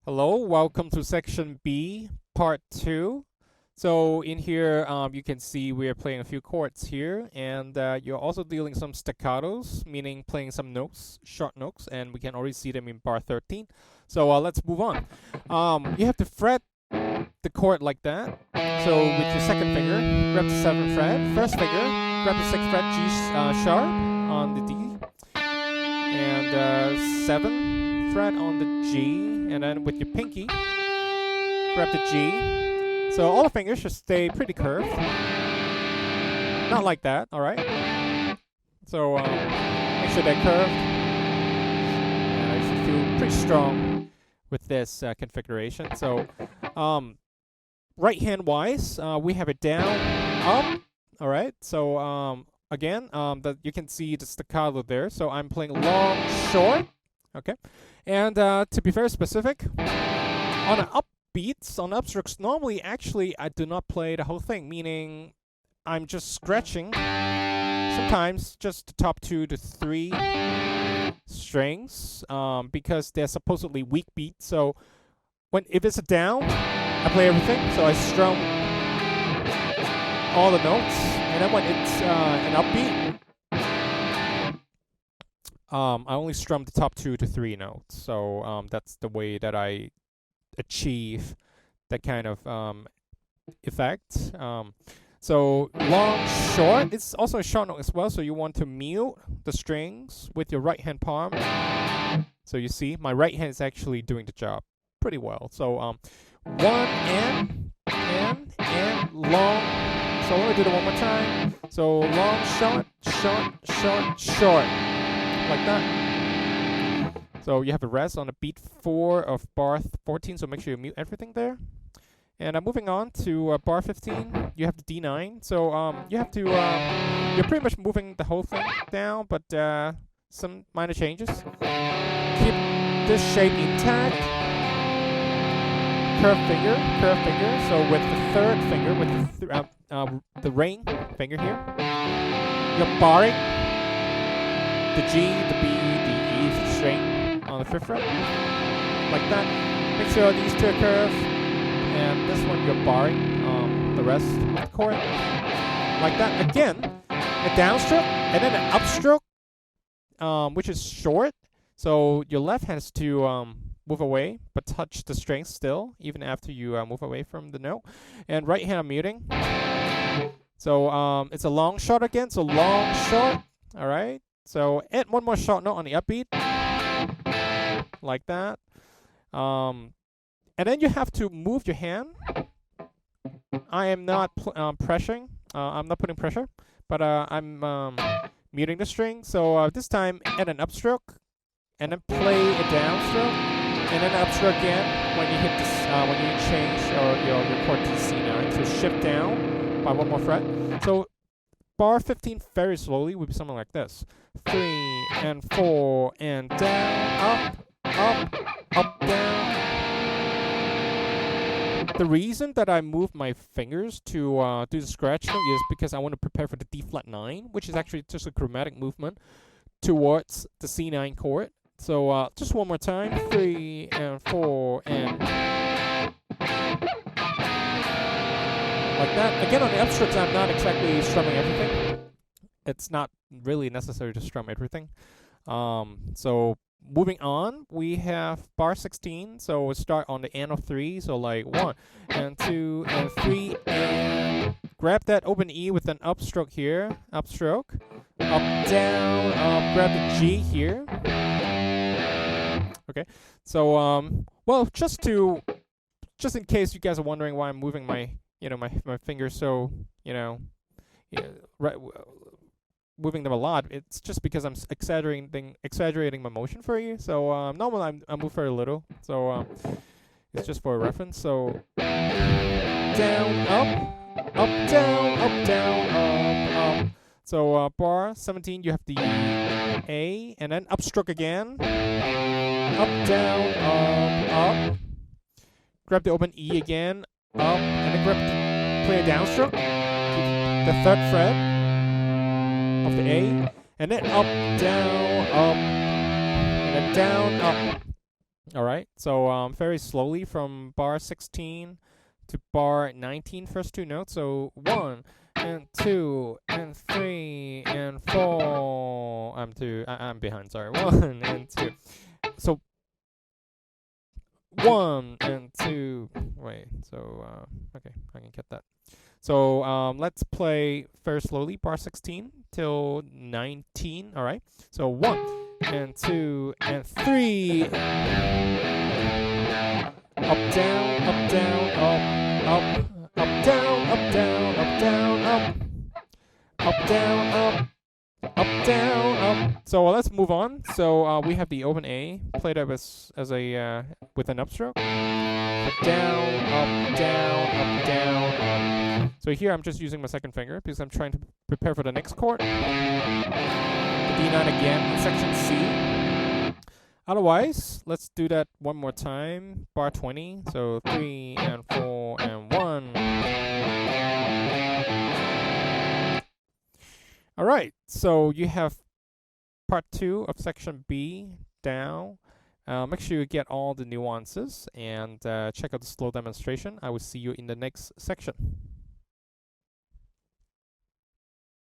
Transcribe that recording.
Hello, welcome to section B, part 2. So in here, you can see we are playing a few chords here, and you're also dealing some staccatos, meaning playing some notes, short notes, and we can already see them in bar 13. So let's move on. You have to fret the chord like that. So with your second finger, grab the 7th fret. First finger, grab the 6th fret G sharp on the D, and 7th fret on the G. And then with your pinky, grab the G. So all the fingers should stay pretty curved. Not like that, alright? So make sure they're curved. And I should feel pretty strong with this configuration. So right hand wise, we have it down, up, alright? So again, you can see the staccato there. So I'm playing long, short, okay? And to be very specific, on an upbeats, on upstrokes, normally actually I do not play the whole thing, meaning I'm just scratching sometimes just the top 2 to 3 strings because they're supposedly weak beats. So if it's a down, I play everything. So I strum all the notes, and then when it's an upbeat, I only strum the top 2 to 3 notes. So that's the way that I achieve that kind of effect. So long, short, it's also a short note as well. So you want to mute the strings with your right hand palm. So you see, my right hand is actually doing the job pretty well. So 1 and long. So let me do it one more time. So long, short, short, short, short. Like that. So you have a rest on the beat 4 of bar 14, so make sure you mute everything there. And moving on to bar 15, you have the D9. So you have to, you're pretty much moving the whole thing down, but some minor changes. Keep this shape intact. Curved finger. So with the 3rd finger, with the ring finger here, you're barring the G, the B, the E string on the 5th fret, like that. Make sure these 2 are curved, and this one you're barring the rest of the chord, like that. Again, a downstroke and then an upstroke, which is short. So your left has to move away, but touch the string still, even after you move away from the note. And right hand I'm muting. So it's a long short again. So long short, all right. So add one more short note on the upbeat, like that. And then you have to move your hand. I am not pressuring. I'm not putting pressure, but I'm muting the string. So this time add an upstroke, and then play a downstroke, and then upstroke again when you hit this, when you change your chord to C9. So shift down by 1 more fret. So bar 15 very slowly would be something like this. 3 and 4 and down, up, down. The reason that I move my fingers to do the scratching is because I want to prepare for the D flat 9, which is actually just a chromatic movement towards the C9 chord. So just one more time. 3 and 4 and like that. Again, on the upstrokes, I'm not exactly strumming everything. It's not really necessary to strum everything. So moving on, we have bar 16. So we'll start on the end of 3. So like 1 and 2 and 3, and grab that open E with an upstroke here. Upstroke, up, down, up. Grab the G here. Okay. So well, just in case you guys are wondering why I'm moving my my fingers so moving them a lot, it's just because I'm exaggerating my motion for you. So normally I move very little, so it's just for a reference. So down, up, down, up. So bar 17, you have the A, and then upstroke again, up, down, up. Grab the open E again, up, and then play a downstroke, the 3rd fret of the A, and then up, down, and then down, up. All right, so very slowly from bar 16 to bar 19, first two notes. So 1 and 2 and 3 and 4. I'm behind. Sorry, 1 and 2. So 1 and 2. Wait. So okay, I can get that. So let's play very slowly, bar 16 till 19. All right. So 1 and 2 and 3. Up, down, up, down, up, up, down, up, down, up, down, up, down, up, down, up. So let's move on. So we have the open A played up as a with an upstroke. Down, up, down, up, down, up. So here I'm just using my second finger because I'm trying to prepare for the next chord. The D9 again in section C. Otherwise, let's do that one more time. Bar 20. So 3 and 4 and 1. All right. So you have part 2 of section B down. Make sure you get all the nuances and check out the slow demonstration. I will see you in the next section.